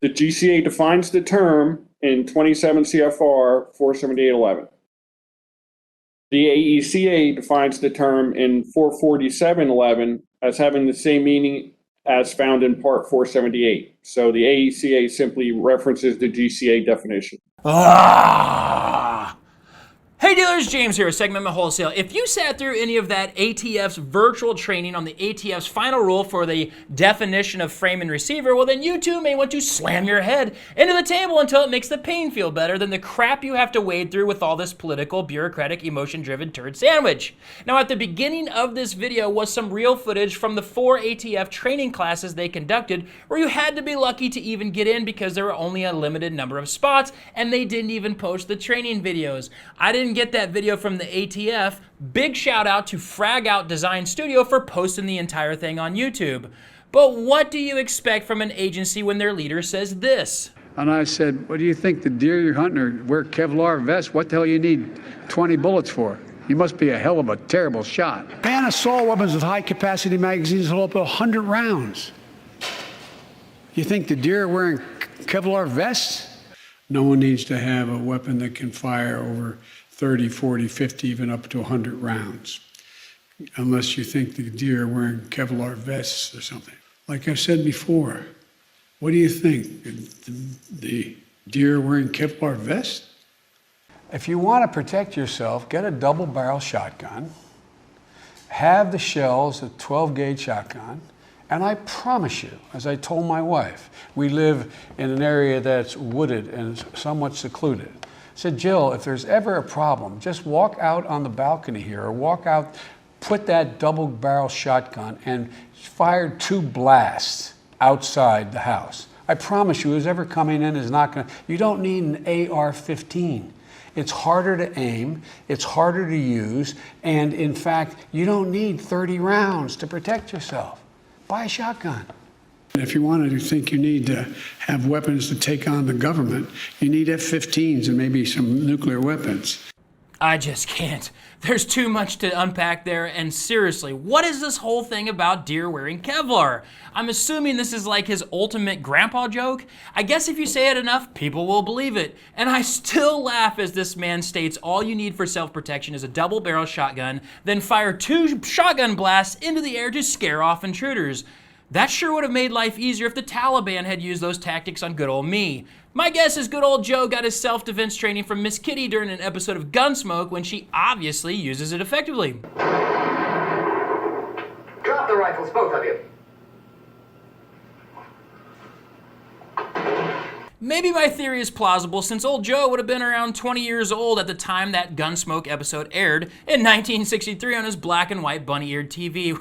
The GCA defines the term in 27 CFR 478.11. The AECA defines the term in 447.11 as having the same meaning as found in Part 478. So the AECA simply references the GCA definition. Hey dealers, James here with Amendment Wholesale. If you sat through any of that ATF's virtual training on the ATF's final rule for the definition of frame and receiver, well then you too may want to slam your head into the table until it makes the pain feel better than the crap you have to wade through with all this political, bureaucratic, emotion-driven turd sandwich. Now at the beginning of this video was some real footage from the 4 ATF training classes they conducted where you had to be lucky to even get in because there were only a limited number of spots and they didn't even post the training videos. I didn't get that video from the ATF. Big shout out to Frag Out Design Studio for posting the entire thing on YouTube. But what do you expect from an agency when their leader says this? And I said, what do you think, the deer you're hunting or wear Kevlar vests? What the hell you need 20 bullets for? You must be a hell of a terrible shot. Ban assault weapons with high capacity magazines hold up to 100 rounds. You think the deer are wearing Kevlar vests? No one needs to have a weapon that can fire over 30, 40, 50, even up to 100 rounds, unless you think the deer are wearing Kevlar vests or something. Like I said before, what do you think? The deer are wearing Kevlar vests? If you want to protect yourself, get a double-barrel shotgun, have the shells, a 12-gauge shotgun, and I promise you, as I told my wife, we live in an area that's wooded and somewhat secluded. I said, Jill, if there's ever a problem, just walk out on the balcony here or walk out, put that double-barrel shotgun and fire 2 blasts outside the house. I promise you, who's ever coming in is not going to, you don't need an AR-15. It's harder to aim, it's harder to use, and in fact, you don't need 30 rounds to protect yourself. Buy a shotgun. If you wanted to think you need to have weapons to take on the government, you need F-15s and maybe some nuclear weapons. I just can't. There's too much to unpack there, and seriously, what is this whole thing about deer wearing Kevlar? I'm assuming this is like his ultimate grandpa joke. I guess if you say it enough, people will believe it. And I still laugh as this man states all you need for self-protection is a double-barrel shotgun, then fire 2 shotgun blasts into the air to scare off intruders. That sure would have made life easier if the Taliban had used those tactics on good old me. My guess is good old Joe got his self-defense training from Miss Kitty during an episode of Gunsmoke when she obviously uses it effectively. Drop the rifles, both of you. Maybe my theory is plausible since old Joe would have been around 20 years old at the time that Gunsmoke episode aired in 1963 on his black and white bunny-eared TV.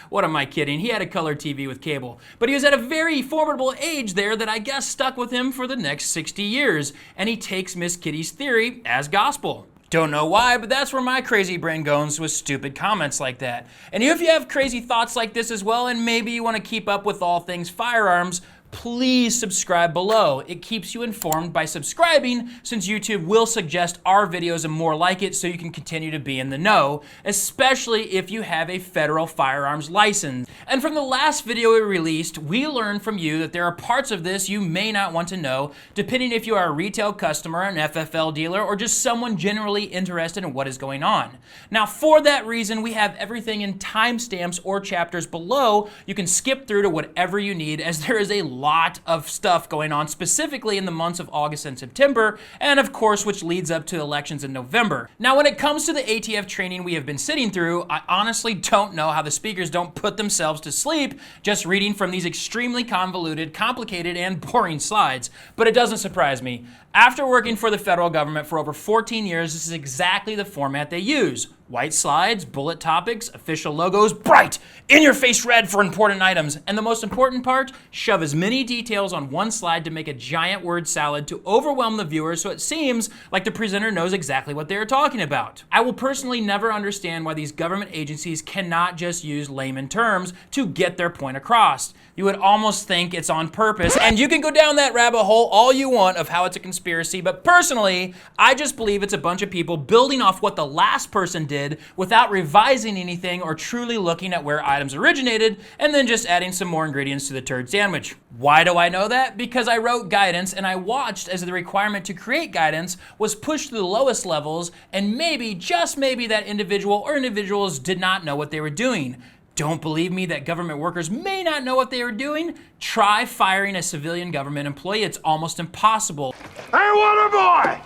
What am I kidding? He had a color TV with cable. But he was at a very formidable age there that I guess stuck with him for the next 60 years. And he takes Miss Kitty's theory as gospel. Don't know why, but that's where my crazy brain goes with stupid comments like that. And if you have crazy thoughts like this as well, and maybe you want to keep up with all things firearms, please subscribe below. It keeps you informed by subscribing since YouTube will suggest our videos and more like it so you can continue to be in the know, especially if you have a federal firearms license. And from the last video we released, we learned from you that there are parts of this you may not want to know, depending if you are a retail customer, an FFL dealer, or just someone generally interested in what is going on. Now, for that reason, we have everything in timestamps or chapters below. You can skip through to whatever you need, as there is a lot of stuff going on, specifically in the months of August and September, and of course, which leads up to elections in November. Now, when it comes to the ATF training we have been sitting through, I honestly don't know how the speakers don't put themselves to sleep just reading from these extremely convoluted, complicated, and boring slides. But it doesn't surprise me. After working for the federal government for over 14 years, this is exactly the format they use. White slides, bullet topics, official logos, bright, in-your-face red for important items. And the most important part, shove as many details on one slide to make a giant word salad to overwhelm the viewer so it seems like the presenter knows exactly what they are talking about. I will personally never understand why these government agencies cannot just use layman terms to get their point across. You would almost think it's on purpose, and you can go down that rabbit hole all you want of how it's a conspiracy, but personally, I just believe it's a bunch of people building off what the last person did without revising anything or truly looking at where items originated, and then just adding some more ingredients to the turd sandwich. Why do I know that? Because I wrote guidance and I watched as the requirement to create guidance was pushed to the lowest levels, and maybe, just maybe, that individual or individuals did not know what they were doing. Don't believe me that government workers may not know what they are doing? Try firing a civilian government employee. It's almost impossible. Hey, Waterboy!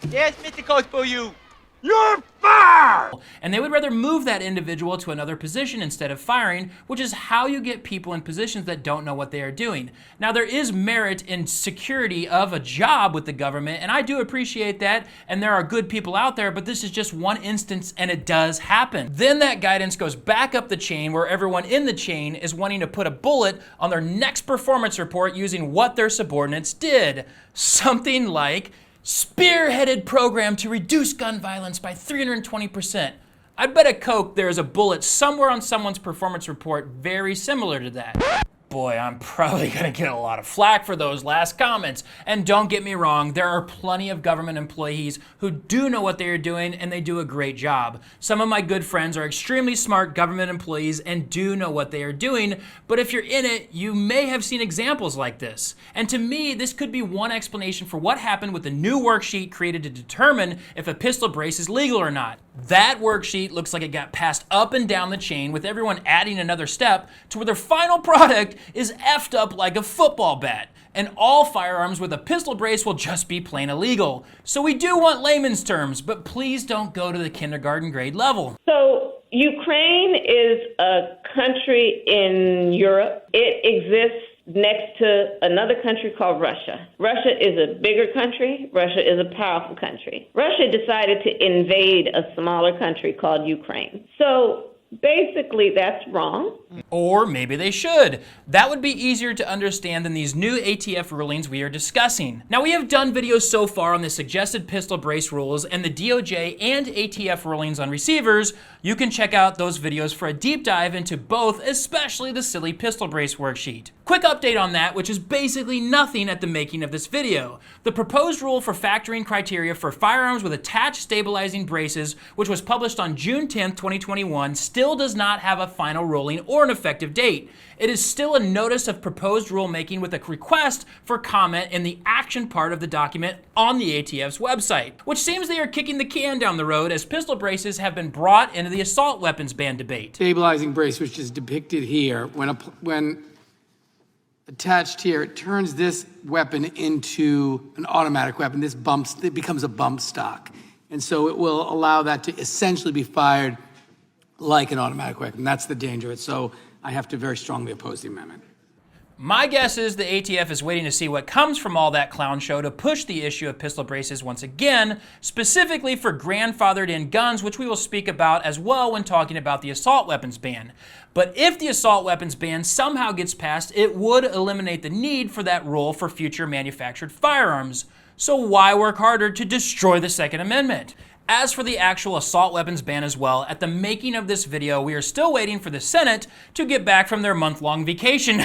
Yes, Mr. Coach for you. You're fired! And they would rather move that individual to another position instead of firing, which is how you get people in positions that don't know what they are doing. Now, there is merit in security of a job with the government, and I do appreciate that, and there are good people out there, but this is just one instance, and it does happen. Then that guidance goes back up the chain where everyone in the chain is wanting to put a bullet on their next performance report using what their subordinates did. Something like, spearheaded program to reduce gun violence by 320%. I bet a Coke there is a bullet somewhere on someone's performance report very similar to that. Boy, I'm probably gonna get a lot of flack for those last comments. And don't get me wrong, there are plenty of government employees who do know what they are doing and they do a great job. Some of my good friends are extremely smart government employees and do know what they are doing, but if you're in it, you may have seen examples like this. And to me, this could be one explanation for what happened with the new worksheet created to determine if a pistol brace is legal or not. That worksheet looks like it got passed up and down the chain with everyone adding another step to where their final product is effed up like a football bat. And all firearms with a pistol brace will just be plain illegal. So we do want layman's terms, but please don't go to the kindergarten grade level. So Ukraine is a country in Europe. It exists next to another country called Russia. Russia is a bigger country. Russia is a powerful country. Russia decided to invade a smaller country called Ukraine. So basically, that's wrong. Or maybe they should. That would be easier to understand than these new ATF rulings we are discussing. Now, we have done videos so far on the suggested pistol brace rules and the DOJ and ATF rulings on receivers. You can check out those videos for a deep dive into both, especially the silly pistol brace worksheet. Quick update on that, which is basically nothing at the making of this video. The proposed rule for factoring criteria for firearms with attached stabilizing braces, which was published on June 10th, 2021, still does not have a final ruling or an effective date. It is still a notice of proposed rulemaking with a request for comment in the action part of the document on the ATF's website, which seems they are kicking the can down the road as pistol braces have been brought into the assault weapons ban debate. Stabilizing brace, which is depicted here, when attached here, it turns this weapon into an automatic weapon. It becomes a bump stock. And so it will allow that to essentially be fired like an automatic weapon. That's the danger. So I have to very strongly oppose the amendment. My guess is the ATF is waiting to see what comes from all that clown show to push the issue of pistol braces once again, specifically for grandfathered in guns, which we will speak about as well when talking about the assault weapons ban. But if the assault weapons ban somehow gets passed, it would eliminate the need for that rule for future manufactured firearms. So why work harder to destroy the Second Amendment? As for the actual assault weapons ban as well, at the making of this video, we are still waiting for the Senate to get back from their month-long vacation,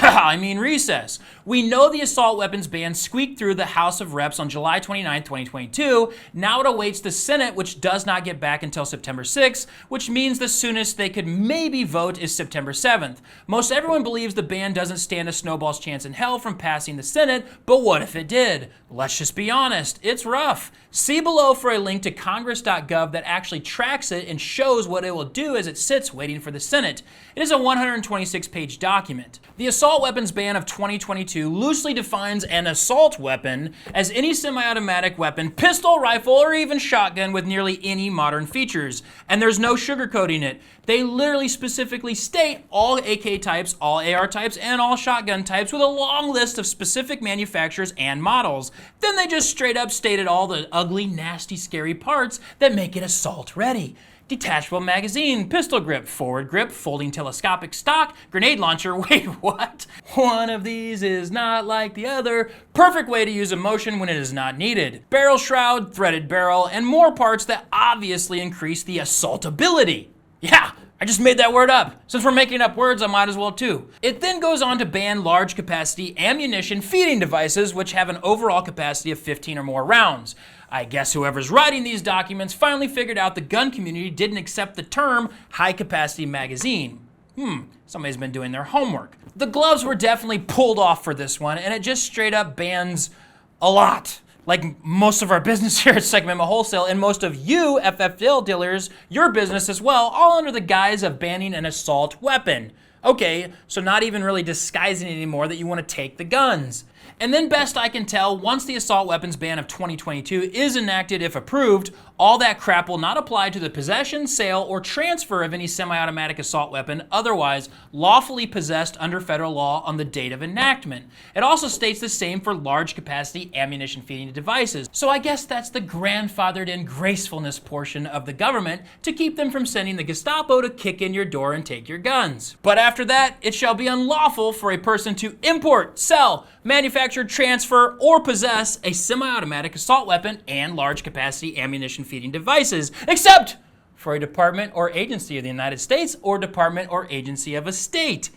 recess. We know the assault weapons ban squeaked through the House of Reps on July 29, 2022. Now it awaits the Senate, which does not get back until September 6th, which means the soonest they could maybe vote is September 7th. Most everyone believes the ban doesn't stand a snowball's chance in hell from passing the Senate, but what if it did? Let's just be honest, it's rough. See below for a link to congress.gov that actually tracks it and shows what it will do as it sits waiting for the Senate. It is a 126-page document. The assault weapons ban of 2022 loosely defines an assault weapon as any semi-automatic weapon, pistol, rifle, or even shotgun with nearly any modern features. And there's no sugarcoating it. They literally specifically state all AK types, all AR types, and all shotgun types with a long list of specific manufacturers and models. Then they just straight up stated all the ugly, nasty, scary parts that make it assault ready. Detachable magazine, pistol grip, forward grip, folding telescopic stock, grenade launcher, wait, what? One of these is not like the other. Perfect way to use emotion when it is not needed. Barrel shroud, threaded barrel, and more parts that obviously increase the assaultability. Yeah, I just made that word up. Since we're making up words, I might as well too. It then goes on to ban large capacity ammunition feeding devices which have an overall capacity of 15 or more rounds. I guess whoever's writing these documents finally figured out the gun community didn't accept the term high capacity magazine. Somebody's been doing their homework. The gloves were definitely pulled off for this one, and it just straight up bans a lot. Like most of our business here at Amendment Wholesale, and most of you FFL dealers, your business as well, all under the guise of banning an assault weapon. Okay, so not even really disguising anymore that you want to take the guns. And then best I can tell, once the assault weapons ban of 2022 is enacted, if approved, all that crap will not apply to the possession, sale, or transfer of any semi-automatic assault weapon otherwise lawfully possessed under federal law on the date of enactment. It also states the same for large capacity ammunition feeding devices. So I guess that's the grandfathered in gracefulness portion of the government to keep them from sending the Gestapo to kick in your door and take your guns. But after that, it shall be unlawful for a person to import, sell, manufacture, transfer, or possess a semi-automatic assault weapon and large capacity ammunition feeding devices, except for a department or agency of the United States or department or agency of a state.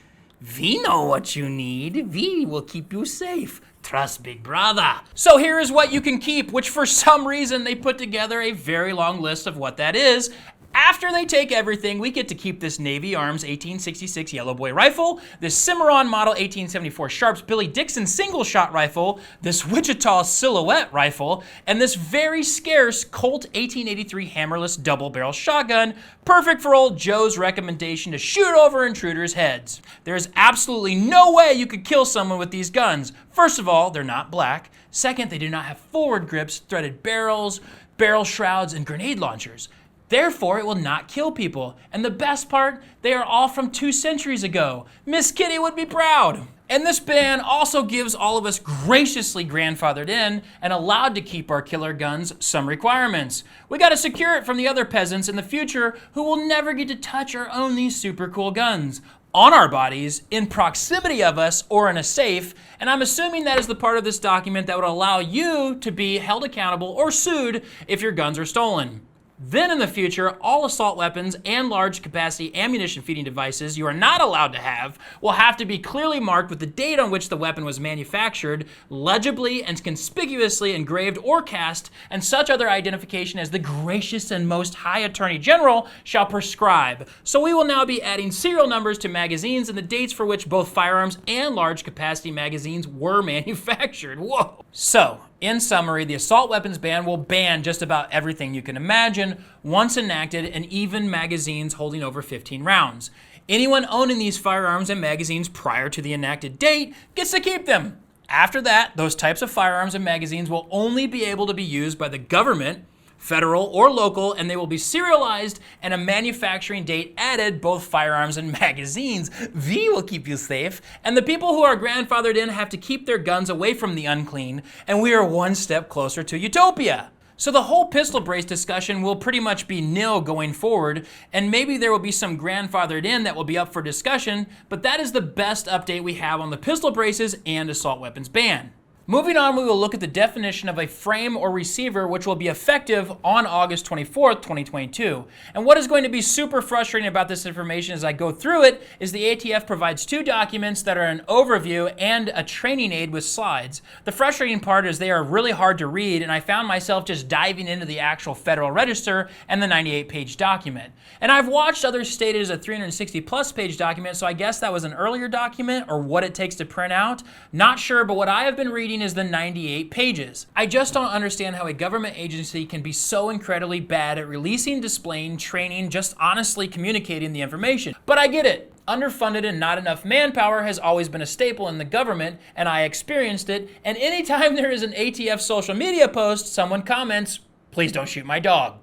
We know what you need. We will keep you safe. Trust Big Brother. So here is what you can keep, which for some reason they put together a very long list of what that is. After they take everything, we get to keep this Navy Arms 1866 Yellow Boy rifle, this Cimarron Model 1874 Sharps Billy Dixon single-shot rifle, this Wichita Silhouette rifle, and this very scarce Colt 1883 hammerless double-barrel shotgun, perfect for old Joe's recommendation to shoot over intruders' heads. There's absolutely no way you could kill someone with these guns. First of all, they're not black. Second, they do not have forward grips, threaded barrels, barrel shrouds, and grenade launchers. Therefore, it will not kill people. And the best part, they are all from 2 centuries ago. Miss Kitty would be proud. And this ban also gives all of us graciously grandfathered in and allowed to keep our killer guns some requirements. We gotta secure it from the other peasants in the future who will never get to touch or own these super cool guns. On our bodies, in proximity of us, or in a safe, and I'm assuming that is the part of this document that would allow you to be held accountable or sued if your guns are stolen. Then in the future, all assault weapons and large capacity ammunition feeding devices you are not allowed to have will have to be clearly marked with the date on which the weapon was manufactured, legibly and conspicuously engraved or cast, and such other identification as the gracious and most high Attorney General shall prescribe. So we will now be adding serial numbers to magazines and the dates for which both firearms and large capacity magazines were manufactured. Whoa. So, in summary, the assault weapons ban will ban just about everything you can imagine once enacted, and even magazines holding over 15 rounds. Anyone owning these firearms and magazines prior to the enacted date gets to keep them. After that, those types of firearms and magazines will only be able to be used by the government, federal or local, and they will be serialized and a manufacturing date added, both firearms and magazines. We will keep you safe. And the people who are grandfathered in have to keep their guns away from the unclean, and we are one step closer to utopia. So the whole pistol brace discussion will pretty much be nil going forward, and maybe there will be some grandfathered in that will be up for discussion, but that is the best update we have on the pistol braces and assault weapons ban. Moving on, we will look at the definition of a frame or receiver, which will be effective on August 24th, 2022. And what is going to be super frustrating about this information as I go through it is the ATF provides 2 documents that are an overview and a training aid with slides. The frustrating part is they are really hard to read, and I found myself just diving into the actual Federal Register and the 98-page document. And I've watched others stated as a 360-plus page document, so I guess that was an earlier document or what it takes to print out. Not sure, but what I have been reading is the 98 pages. I just don't understand how a government agency can be so incredibly bad at releasing, displaying, training, just honestly communicating the information. But I get it. Underfunded and not enough manpower has always been a staple in the government, and I experienced it. And anytime there is an ATF social media post, someone comments, "Please don't shoot my dog."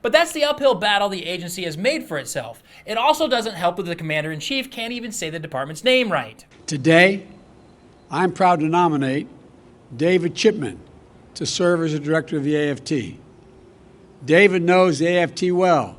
But that's the uphill battle the agency has made for itself. It also doesn't help that the commander-in-chief can't even say the department's name right. Today, I'm proud to nominate David Chipman to serve as the director of the AFT. David knows the AFT well.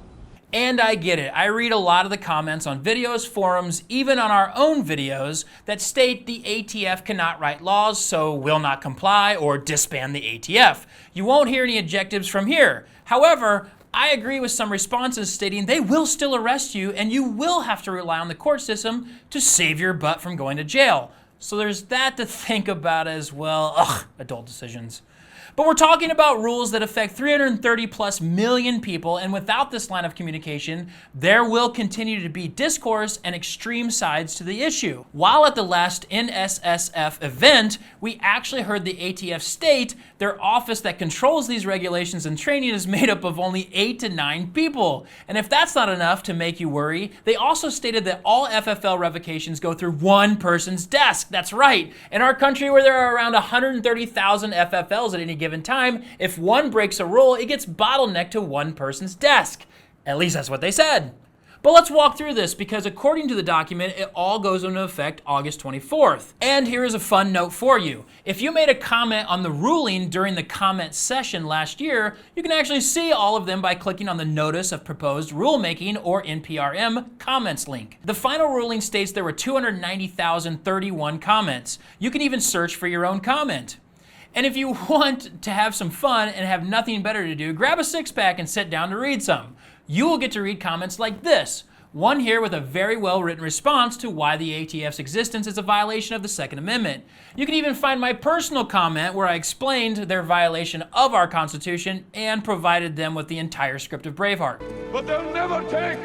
And I get it. I read a lot of the comments on videos, forums, even on our own videos that state the ATF cannot write laws, so will not comply or disband the ATF. You won't hear any adjectives from here. However, I agree with some responses stating they will still arrest you and you will have to rely on the court system to save your butt from going to jail. So there's that to think about as well. Ugh, adult decisions. But we're talking about rules that affect 330 plus million people, and without this line of communication, there will continue to be discourse and extreme sides to the issue. While at the last NSSF event, we actually heard the ATF state their office that controls these regulations and training is made up of only 8 to 9 people. And if that's not enough to make you worry, they also stated that all FFL revocations go through one person's desk. That's right. In our country where there are around 130,000 FFLs at any given time, if one breaks a rule, it gets bottlenecked to one person's desk. At least that's what they said. But let's walk through this because according to the document, it all goes into effect August 24th. And here is a fun note for you. If you made a comment on the ruling during the comment session last year, you can actually see all of them by clicking on the Notice of Proposed Rulemaking or NPRM comments link. The final ruling states there were 290,031 comments. You can even search for your own comment. And if you want to have some fun and have nothing better to do, grab a six-pack and sit down to read some. You will get to read comments like this. One here with a very well-written response to why the ATF's existence is a violation of the Second Amendment. You can even find my personal comment where I explained their violation of our Constitution and provided them with the entire script of Braveheart. But they'll never take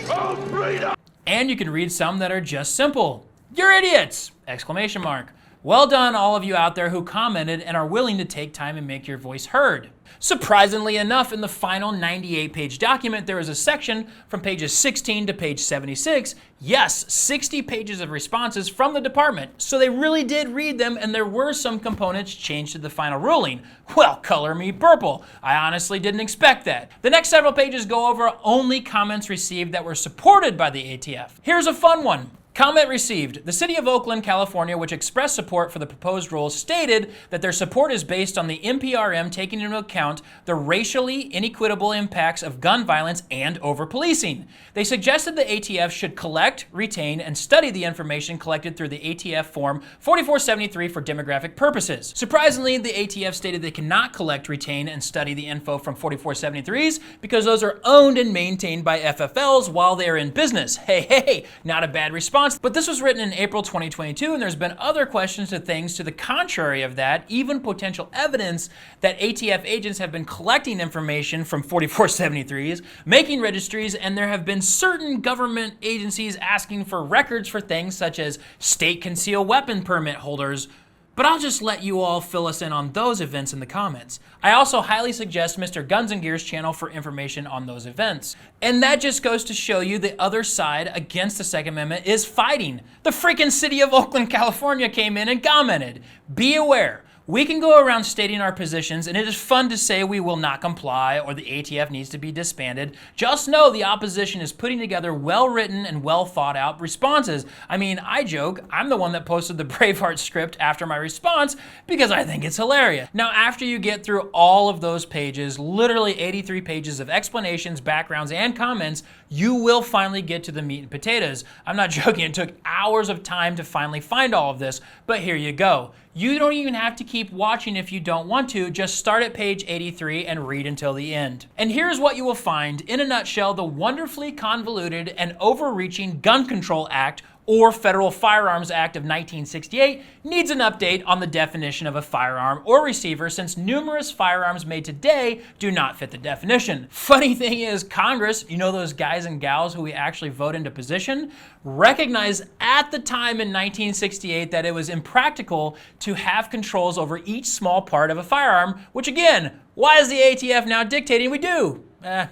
our freedom! And you can read some that are just simple. You're idiots! Exclamation mark. Well done, all of you out there who commented and are willing to take time and make your voice heard. Surprisingly enough, in the final 98-page document, there is a section from pages 16 to page 76. Yes, 60 pages of responses from the department. So they really did read them, and there were some components changed to the final ruling. Well, color me purple. I honestly didn't expect that. The next several pages go over only comments received that were supported by the ATF. Here's a fun one. Comment received. The City of Oakland, California, which expressed support for the proposed rule, stated that their support is based on the NPRM taking into account the racially inequitable impacts of gun violence and over-policing. They suggested the ATF should collect, retain, and study the information collected through the ATF Form 4473 for demographic purposes. Surprisingly, the ATF stated they cannot collect, retain, and study the info from 4473s because those are owned and maintained by FFLs while they are in business. Hey, not a bad response. But this was written in April 2022, and there's been other questions to things to the contrary of that, even potential evidence that ATF agents have been collecting information from 4473s, making registries, and there have been certain government agencies asking for records for things such as state concealed weapon permit holders. But I'll just let you all fill us in on those events in the comments. I also highly suggest Mr. Guns and Gears channel for information on those events. And that just goes to show you the other side against the Second Amendment is fighting. The freaking City of Oakland, California came in and commented. Be aware. We can go around stating our positions, and it is fun to say we will not comply or the ATF needs to be disbanded. Just know the opposition is putting together well-written and well-thought-out responses. I mean, I joke, I'm the one that posted the Braveheart script after my response because I think it's hilarious. Now, after you get through all of those pages, literally 83 pages of explanations, backgrounds, and comments, you will finally get to the meat and potatoes. I'm not joking, it took hours of time to finally find all of this, but here you go. You don't even have to keep watching if you don't want to. Just start at page 83 and read until the end. And here's what you will find. In a nutshell, the wonderfully convoluted and overreaching Gun Control Act or Federal Firearms Act of 1968 needs an update on the definition of a firearm or receiver since numerous firearms made today do not fit the definition. Funny thing is, Congress, you know those guys and gals who we actually vote into position, recognized at the time in 1968 that it was impractical to have controls over each small part of a firearm, which again, why is the ATF now dictating we do?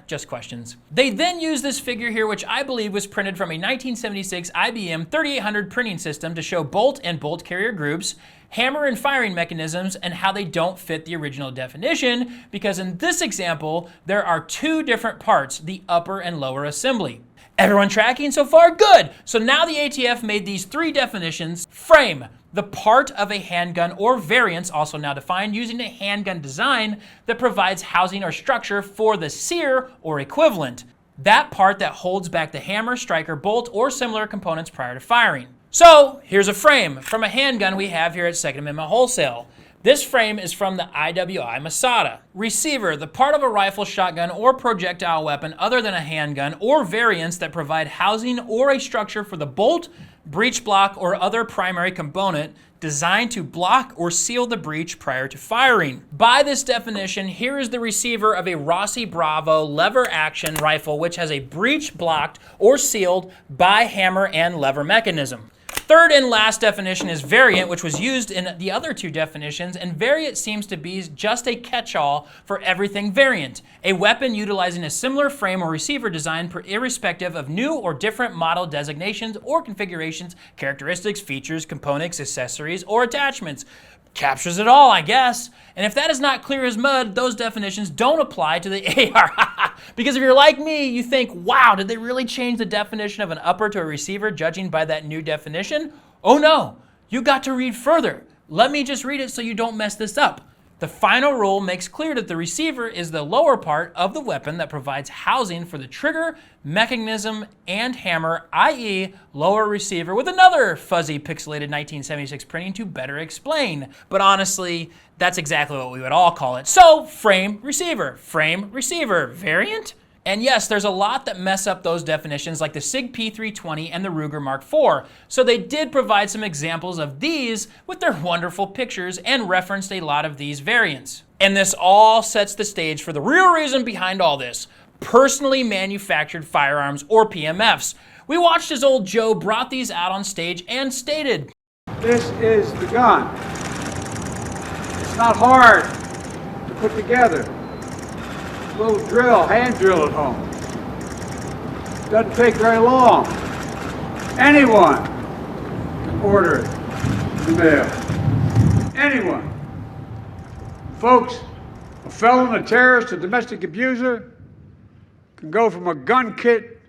Just questions. They then used this figure here, which I believe was printed from a 1976 IBM 3800 printing system to show bolt and bolt carrier groups, hammer and firing mechanisms, and how they don't fit the original definition, because in this example, there are two different parts, the upper and lower assembly. Everyone tracking so far? Good. So now the ATF made these three definitions. Frame, the part of a handgun or variants, also now defined, using a handgun design that provides housing or structure for the sear or equivalent. That part that holds back the hammer, striker, bolt, or similar components prior to firing. So here's a frame from a handgun we have here at Second Amendment Wholesale. This frame is from the IWI Masada. Receiver, the part of a rifle, shotgun, or projectile weapon other than a handgun or variants that provide housing or a structure for the bolt, breech block, or other primary component designed to block or seal the breech prior to firing. By this definition, here is the receiver of a Rossi Bravo lever action rifle, which has a breech blocked or sealed by hammer and lever mechanism. Third and last definition is variant, which was used in the other two definitions, and variant seems to be just a catch-all for everything variant, a weapon utilizing a similar frame or receiver design irrespective of new or different model designations or configurations, characteristics, features, components, accessories, or attachments. Captures it all, I guess. And if that is not clear as mud, those definitions don't apply to the AR. Because if you're like me, you think, wow, did they really change the definition of an upper to a receiver judging by that new definition? Oh no, you got to read further. Let me just read it so you don't mess this up. The final rule makes clear that the receiver is the lower part of the weapon that provides housing for the trigger, mechanism, and hammer, i.e. lower receiver, with another fuzzy pixelated 1976 printing to better explain. But honestly, that's exactly what we would all call it. So, frame, receiver, variant? And yes, there's a lot that mess up those definitions, like the SIG P320 and the Ruger Mark IV. So they did provide some examples of these with their wonderful pictures and referenced a lot of these variants. And this all sets the stage for the real reason behind all this: personally manufactured firearms, or PMFs. We watched as old Joe brought these out on stage and stated, This is the gun. It's not hard to put together. Little drill, hand drill at home. Doesn't take very long. Anyone can order it in the mail. Anyone. Folks, a felon, a terrorist, a domestic abuser can go from a gun kit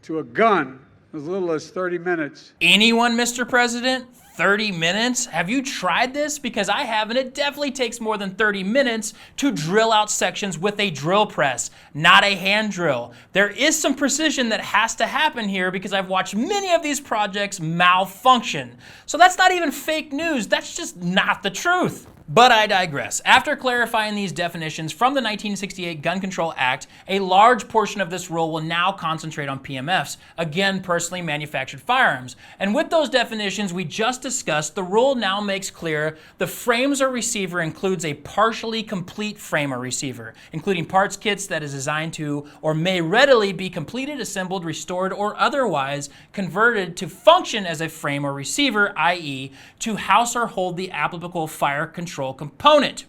to a gun in as little as 30 minutes. anyone, Mr. President? 30 minutes? Have you tried this? Because I haven't. It definitely takes more than 30 minutes to drill out sections with a drill press, not a hand drill. There is some precision that has to happen here because I've watched many of these projects malfunction. So that's not even fake news. That's just not the truth. But I digress. After clarifying these definitions from the 1968 Gun Control Act, a large portion of this rule will now concentrate on PMFs, again, personally manufactured firearms. And with those definitions we just discussed, the rule now makes clear the frames or receiver includes a partially complete frame or receiver, including parts kits that is designed to or may readily be completed, assembled, restored, or otherwise converted to function as a frame or receiver, i.e. to house or hold the applicable fire control component.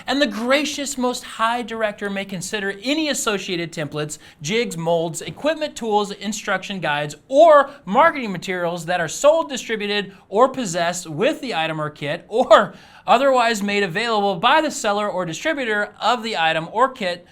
And the gracious Most High Director may consider any associated templates, jigs, molds, equipment, tools, instruction guides, or marketing materials that are sold, distributed, or possessed with the item or kit, or otherwise made available by the seller or distributor of the item or kit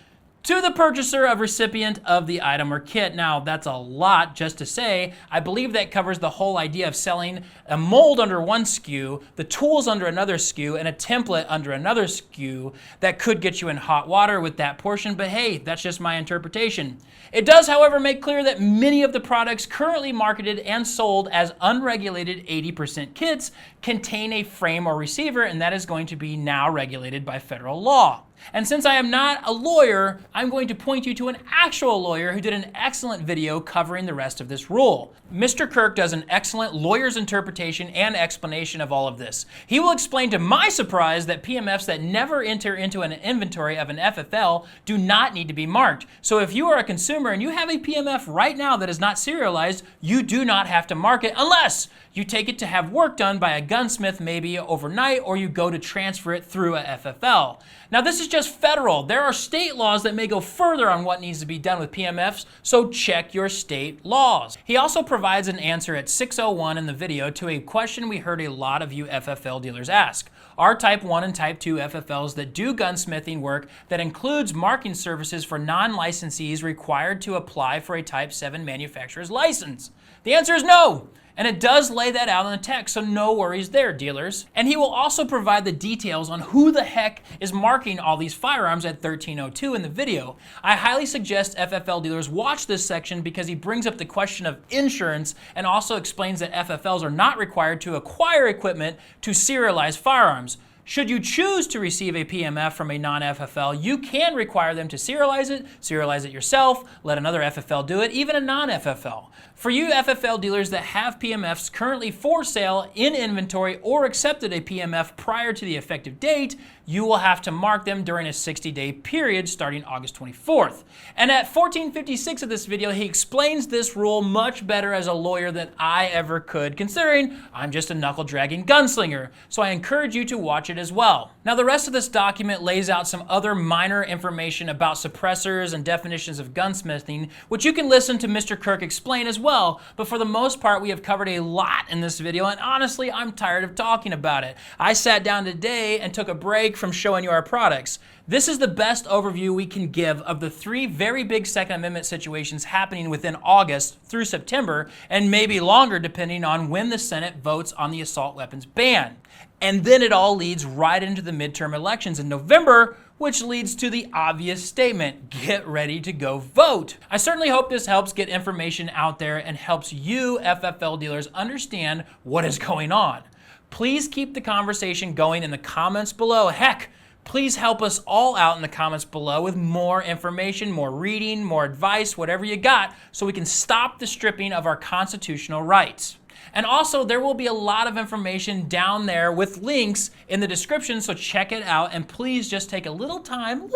to the purchaser of recipient of the item or kit. Now, that's a lot just to say. I believe that covers the whole idea of selling a mold under one SKU, the tools under another SKU, and a template under another SKU that could get you in hot water with that portion, but hey, that's just my interpretation. It does, however, make clear that many of the products currently marketed and sold as unregulated 80% kits contain a frame or receiver, and that is going to be now regulated by federal law. And since I am not a lawyer, I'm going to point you to an actual lawyer who did an excellent video covering the rest of this rule. Mr. Kirk does an excellent lawyer's interpretation and explanation of all of this. He will explain to my surprise that PMFs that never enter into an inventory of an FFL do not need to be marked. So if you are a consumer and you have a PMF right now that is not serialized, you do not have to mark it unless you take it to have work done by a gunsmith maybe overnight, or you go to transfer it through a FFL. Now this is just federal. There are state laws that may go further on what needs to be done with PMFs, so check your state laws. He also provides an answer at 6:01 in the video to a question we heard a lot of you FFL dealers ask. Are Type 1 and Type 2 FFLs that do gunsmithing work that includes marking services for non-licensees required to apply for a Type 7 manufacturer's license? The answer is no. And it does lay that out in the text, so no worries there, dealers. And he will also provide the details on who the heck is marking all these firearms at 1302 in the video. I highly suggest FFL dealers watch this section because he brings up the question of insurance and also explains that FFLs are not required to acquire equipment to serialize firearms. Should you choose to receive a PMF from a non-FFL, you can require them to serialize it yourself, let another FFL do it, even a non-FFL. For you FFL dealers that have PMFs currently for sale in inventory or accepted a PMF prior to the effective date, you will have to mark them during a 60-day period starting August 24th. And at 1456 of this video, he explains this rule much better as a lawyer than I ever could, considering I'm just a knuckle-dragging gunslinger. So I encourage you to watch it as well. Now, the rest of this document lays out some other minor information about suppressors and definitions of gunsmithing, which you can listen to Mr. Kirk explain as well, but for the most part, we have covered a lot in this video, and honestly, I'm tired of talking about it. I sat down today and took a break from showing you our products. This is the best overview we can give of the 3 very big Second Amendment situations happening within August through September, and maybe longer depending on when the Senate votes on the assault weapons ban. And then it all leads right into the midterm elections in November, which leads to the obvious statement: get ready to go vote. I certainly hope this helps get information out there and helps you FFL dealers understand what is going on. Please keep the conversation going in the comments below. Heck, please help us all out in the comments below with more information, more reading, more advice, whatever you got, so we can stop the stripping of our constitutional rights. And also, there will be a lot of information down there with links in the description, so check it out, and please just take a little time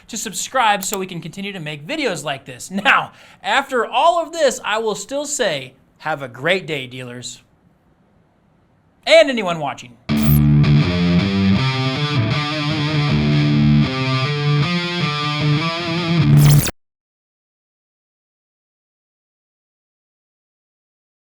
to subscribe so we can continue to make videos like this. Now, after all of this, I will still say, have a great day, dealers. And anyone watching.